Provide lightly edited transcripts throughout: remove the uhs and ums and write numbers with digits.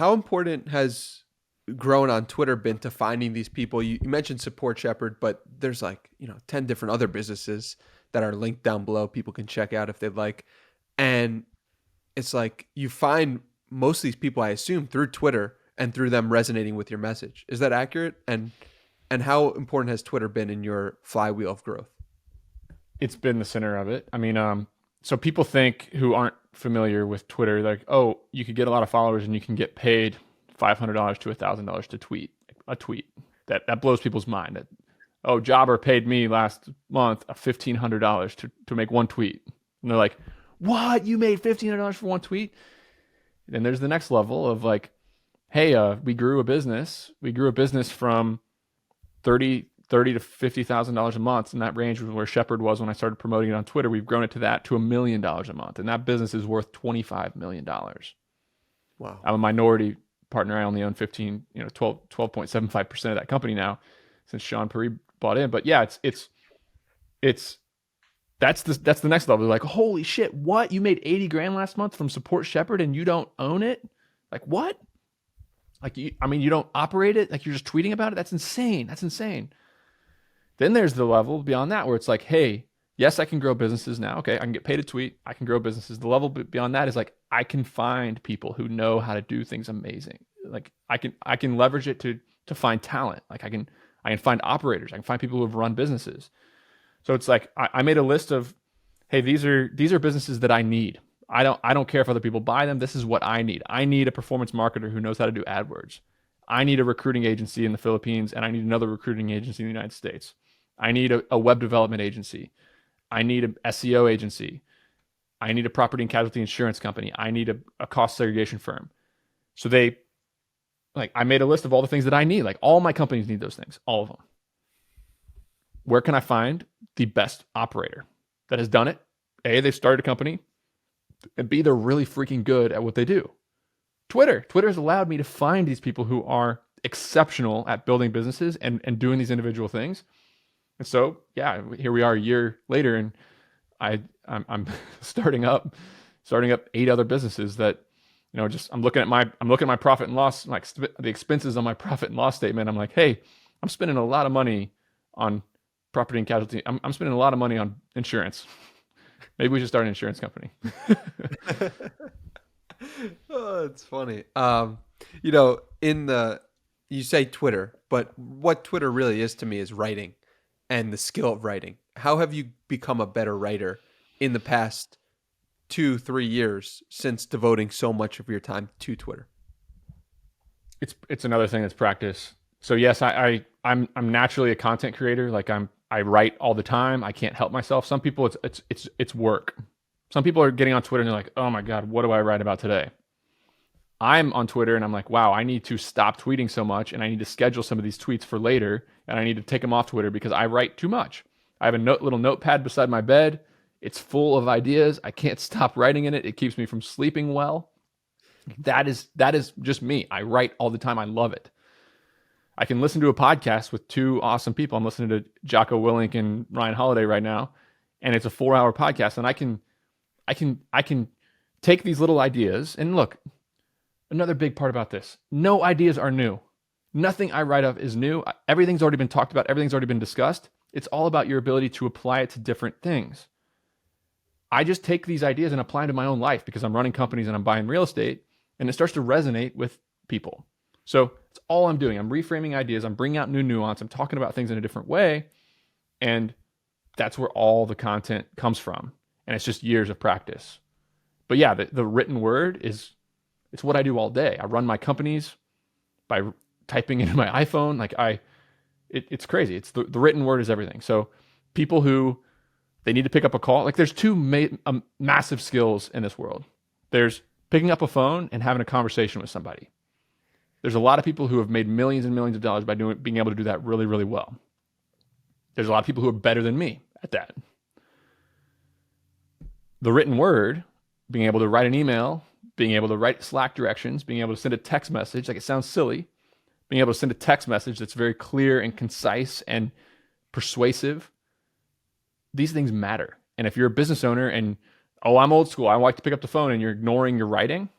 how important has growing on Twitter been to finding these people? You mentioned Support Shepherd, but there's like, 10 different other businesses that are linked down below. People can check out if they'd like. And it's like you find most of these people, I assume, through Twitter and through them resonating with your message. Is that accurate? And how important has Twitter been in your flywheel of growth? It's been the center of it. I mean, so people think who aren't familiar with Twitter, like, oh, you could get a lot of followers and you can get paid $500 to $1,000 to tweet a tweet. That blows people's mind. That, oh, Jobber paid me last month $1,500 to make one tweet, and they're like, what? You made $1,500 for one tweet? Then there's the next level of like, hey, we grew a business. We grew a business from thirty to $50,000 a month, and that range was where Shepherd was when I started promoting it on Twitter. We've grown it to $1 million a month, and that business is worth $25 million. Wow. I'm a minority partner. I only own 12.75% of that company now, since Sean Puri bought in. But yeah, that's the next level. They're like, holy shit, what? You made 80 grand last month from Support Shepherd and you don't own it? Like, what? Like, you don't operate it? Like, you're just tweeting about it? That's insane. That's insane. Then there's the level beyond that where it's like, hey, yes, I can grow businesses now. Okay, I can get paid to tweet. I can grow businesses. The level beyond that is like, I can find people who know how to do things amazing. Like, I can leverage it to find talent. Like, I can find operators. I can find people who have run businesses. So it's like, I made a list of, hey, these are businesses that I need. I don't care if other people buy them. This is what I need. I need a performance marketer who knows how to do AdWords. I need a recruiting agency in the Philippines, and I need another recruiting agency in the United States. I need a web development agency. I need an SEO agency. I need a property and casualty insurance company. I need a cost segregation firm. So I made a list of all the things that I need. Like, all my companies need those things, all of them. Where can I find the best operator that has done it? A, they've started a company, and B, they're really freaking good at what they do. Twitter has allowed me to find these people who are exceptional at building businesses and doing these individual things. And so, yeah, here we are a year later, and I'm starting up 8 other businesses that, I'm looking at my profit and loss, like the expenses on my profit and loss statement. I'm like, hey, I'm spending a lot of money on property and casualty. I'm spending a lot of money on insurance. Maybe we should start an insurance company. Oh, it's funny. You say Twitter, but what Twitter really is to me is writing and the skill of writing. How have you become a better writer in the past 2-3 years since devoting so much of your time to Twitter? It's another thing that's practice. So yes, I'm naturally a content creator. Like, I write all the time. I can't help myself. Some people it's work. Some people are getting on Twitter and they're like, oh my God, what do I write about today? I'm on Twitter and I'm like, wow, I need to stop tweeting so much, and I need to schedule some of these tweets for later, and I need to take them off Twitter because I write too much. I have a little notepad beside my bed. It's full of ideas. I can't stop writing in it. It keeps me from sleeping well. That is just me. I write all the time. I love it. I can listen to a podcast with 2 awesome people. I'm listening to Jocko Willink and Ryan Holiday right now, and it's a 4-hour podcast, and I can take these little ideas. And look, another big part about this, no ideas are new. Nothing I write of is new. Everything's already been talked about. Everything's already been discussed. It's all about your ability to apply it to different things. I just take these ideas and apply them to my own life because I'm running companies and I'm buying real estate, and it starts to resonate with people. So it's all I'm doing. I'm reframing ideas. I'm bringing out new nuance. I'm talking about things in a different way. And that's where all the content comes from. And it's just years of practice. But yeah, the written word it's what I do all day. I run my companies by typing into my iPhone. Like, it's crazy. It's the written word is everything. So people who they need to pick up a call, like, there's 2 massive skills in this world. There's picking up a phone and having a conversation with somebody. There's a lot of people who have made millions and millions of dollars by being able to do that really, really well. There's a lot of people who are better than me at that. The written word, being able to write an email, being able to write Slack directions, being able to send a text message, like, it sounds silly, being able to send a text message that's very clear and concise and persuasive, these things matter. And if you're a business owner and, oh, I'm old school, I like to pick up the phone, and you're ignoring your writing,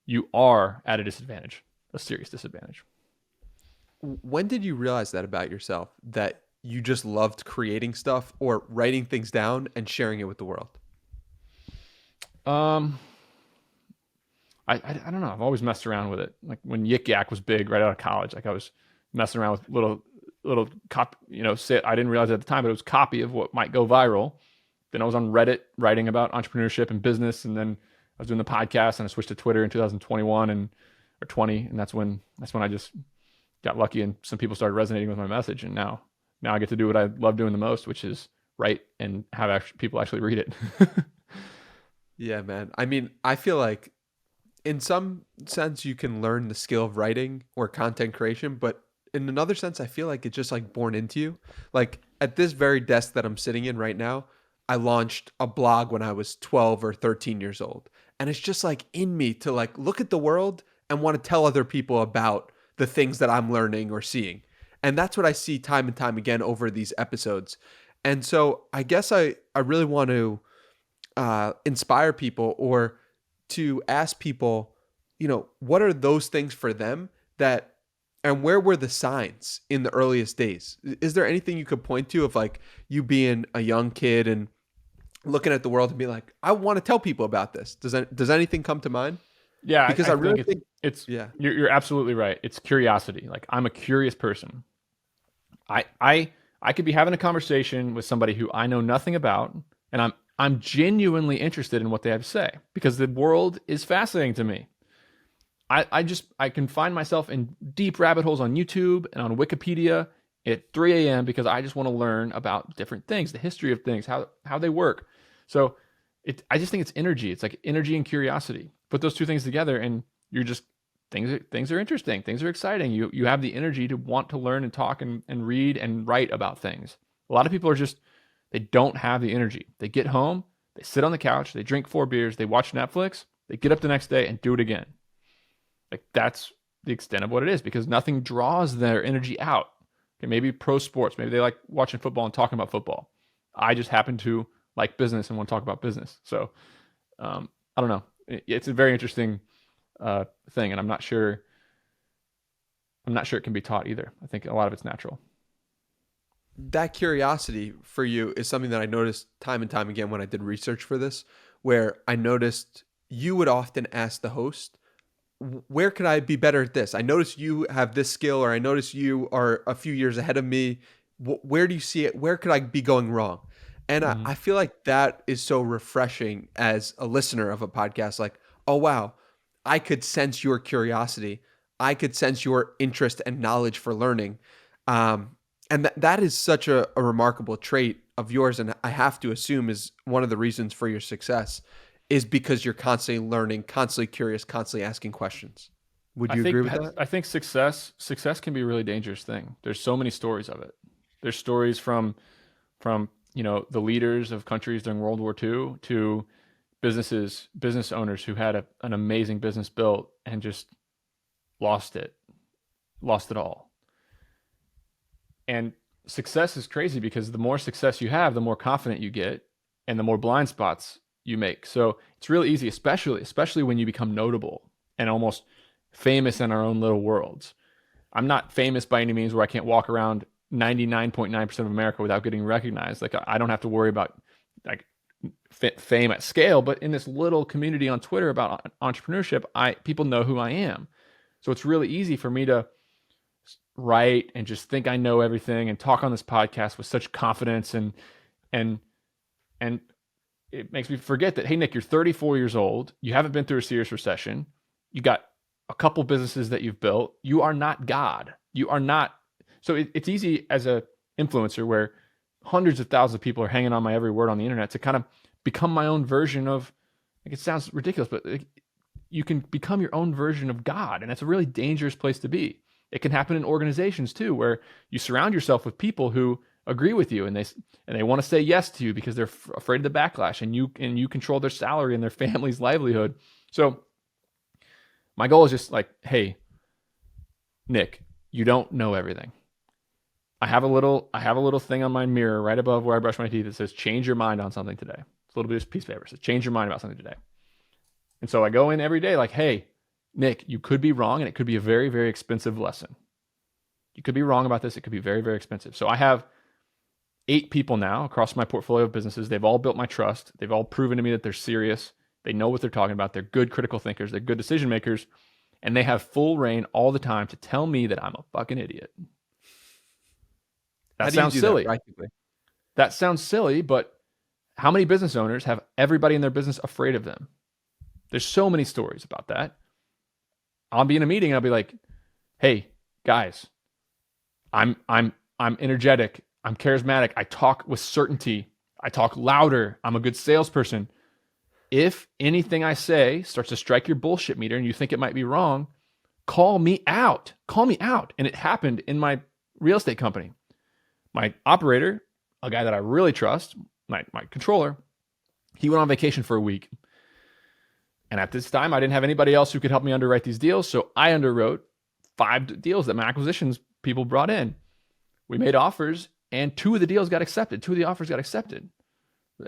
you are at a disadvantage. a serious disadvantage. When did you realize that about yourself, that you just loved creating stuff or writing things down and sharing it with the world? Um, I don't know. I've always messed around with it. Like when Yik Yak was big right out of college, like I was messing around with little cop, I didn't realize it at the time, but it was a copy of what might go viral. Then I was on Reddit writing about entrepreneurship and business, and then I was doing the podcast, and I switched to Twitter in 2021 or 20, and that's when I just got lucky, and some people started resonating with my message, and now I get to do what I love doing the most, which is write and have people actually read it. Yeah, man. I mean, I feel like in some sense you can learn the skill of writing or content creation, but in another sense, I feel like it's just like born into you. Like at this very desk that I'm sitting in right now, I launched a blog when I was 12 or 13 years old. And it's just like in me to like look at the world and want to tell other people about the things that I'm learning or seeing. And that's what I see time and time again over these episodes. And so I guess I really want to inspire people or to ask people, what are those things for them that, and where were the signs in the earliest days? Is there anything you could point to of like you being a young kid and looking at the world and be like, I want to tell people about this? Does anything come to mind? Yeah, Because I really think it's yeah. You're absolutely right. It's curiosity. Like I'm a curious person. I could be having a conversation with somebody who I know nothing about, and I'm genuinely interested in what they have to say because the world is fascinating to me. I can find myself in deep rabbit holes on YouTube and on Wikipedia at 3 a.m. because I just want to learn about different things, the history of things, how they work. So I just think it's energy. It's like energy and curiosity. Put those two things together and you're just things are interesting. Things are exciting. You have the energy to want to learn and talk and read and write about things. A lot of people they don't have the energy. They get home, they sit on the couch, they drink 4 beers, they watch Netflix, they get up the next day and do it again. Like that's the extent of what it is because nothing draws their energy out. Okay, maybe pro sports, maybe they like watching football and talking about football. I just happen to like business and want to talk about business. So I don't know. It's a very interesting thing, and I'm not sure it can be taught either. I think a lot of it's natural. That curiosity for you is something that I noticed time and time again when I did research for this, where I noticed you would often ask the host, where could I be better at this? I notice you have this skill, or I notice you are a few years ahead of me. Where do you see it? Where could I be going wrong? And I feel like that is so refreshing as a listener of a podcast. Like, oh, wow, I could sense your curiosity. I could sense your interest and knowledge for learning. And that is such a remarkable trait of yours. And I have to assume is one of the reasons for your success is because you're constantly learning, constantly curious, constantly asking questions. Would you agree with that? I think success can be a really dangerous thing. There's so many stories of it. There's stories from the leaders of countries during World War II to business owners who had an amazing business built and just lost it all. And success is crazy because the more success you have, the more confident you get and the more blind spots you make. So it's really easy, especially when you become notable and almost famous in our own little worlds. I'm not famous by any means where I can't walk around 99.9% of America without getting recognized. Like I don't have to worry about like fame at scale, but in this little community on Twitter about entrepreneurship, people know who I am. So it's really easy for me to write and just think I know everything and talk on this podcast with such confidence and it makes me forget that, hey, Nick, you're 34 years old. You haven't been through a serious recession. You got a couple businesses that you've built. You are not God. You are not. So it's easy as a influencer where hundreds of thousands of people are hanging on my every word on the internet to kind of become my own version of, like, it sounds ridiculous, but you can become your own version of God. And that's a really dangerous place to be. It can happen in organizations too, where you surround yourself with people who agree with you and they want to say yes to you because they're afraid of the backlash, and you control their salary and their family's livelihood. So my goal is just like, hey, Nick, you don't know everything. I have a little thing on my mirror right above where I brush my teeth that says change your mind on something today. It's a little bit of piece of paper. It says change your mind about something today. And so I go in every day like, hey, Nick, you could be wrong and it could be a very, very expensive lesson. You could be wrong about this. It could be very, very expensive. So I have 8 people now across my portfolio of businesses. They've all built my trust. They've all proven to me that they're serious. They know what they're talking about. They're good critical thinkers. They're good decision makers. And they have full reign all the time to tell me that I'm a fucking idiot. That sounds silly. That sounds silly, but how many business owners have everybody in their business afraid of them? There's so many stories about that. I'll be in a meeting and I'll be like, "Hey, guys, I'm energetic. I'm charismatic. I talk with certainty. I talk louder. I'm a good salesperson. If anything I say starts to strike your bullshit meter and you think it might be wrong, call me out. Call me out." And it happened in my real estate company. My operator, a guy that I really trust, my controller, he went on vacation for a week. And at this time, I didn't have anybody else who could help me underwrite these deals. So I underwrote 5 deals that my acquisitions people brought in. We made offers and 2 of the deals got accepted. 2 of the offers got accepted.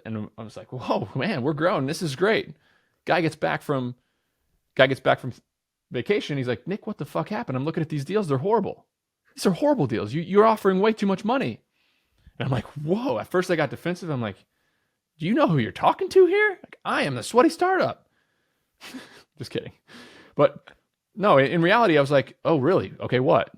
And I was like, whoa, man, we're growing. This is great. Guy gets back from vacation. He's like, "Nick, what the fuck happened? I'm looking at these deals. They're horrible. These are horrible deals. You're offering way too much money." And I'm like, whoa. At first I got defensive. I'm like, "Do you know who you're talking to here? Like, I am the sweaty startup." Just kidding. But no, in reality, I was like, "Oh, really? Okay, what's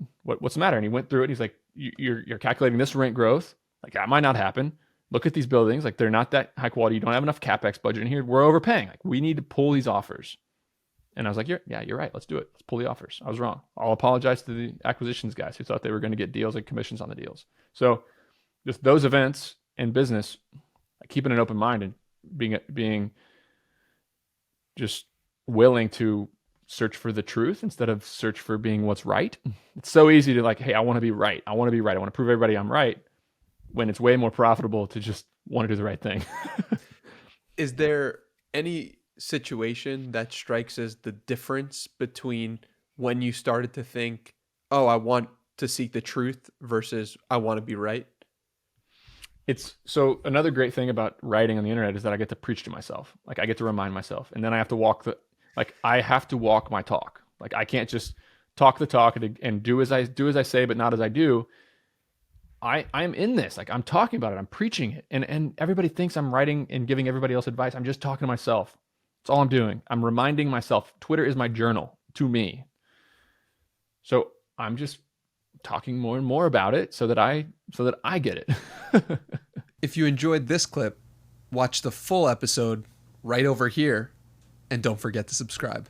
the matter?" And he went through it. And he's like, you're calculating this rent growth. Like, that might not happen. Look at these buildings. Like, they're not that high quality. You don't have enough CapEx budget in here. We're overpaying. Like, we need to pull these offers. And I was like, you're right. Let's do it. Let's pull the offers. I was wrong. I'll apologize to the acquisitions guys who thought they were going to get deals and commissions on the deals. So just those events in business, keeping an open mind and being just willing to search for the truth instead of search for being what's right. It's so easy to like, "Hey, I want to be right. I want to be right. I want to prove everybody I'm right," when it's way more profitable to just want to do the right thing. Is there any situation that strikes as the difference between when you started to think, "Oh, I want to seek the truth," versus "I want to be right"? It's so another great thing about writing on the internet is that I get to preach to myself. Like, I get to remind myself, and then I have to I have to walk my talk. Like, I can't just talk the talk and do as I say, but not as I do. I'm in this. Like, I'm talking about it. I'm preaching it. And everybody thinks I'm writing and giving everybody else advice. I'm just talking to myself. That's all I'm doing. I'm reminding myself. Twitter is my journal to me. So I'm just talking more and more about it so that I get it. If you enjoyed this clip, watch the full episode right over here, and don't forget to subscribe.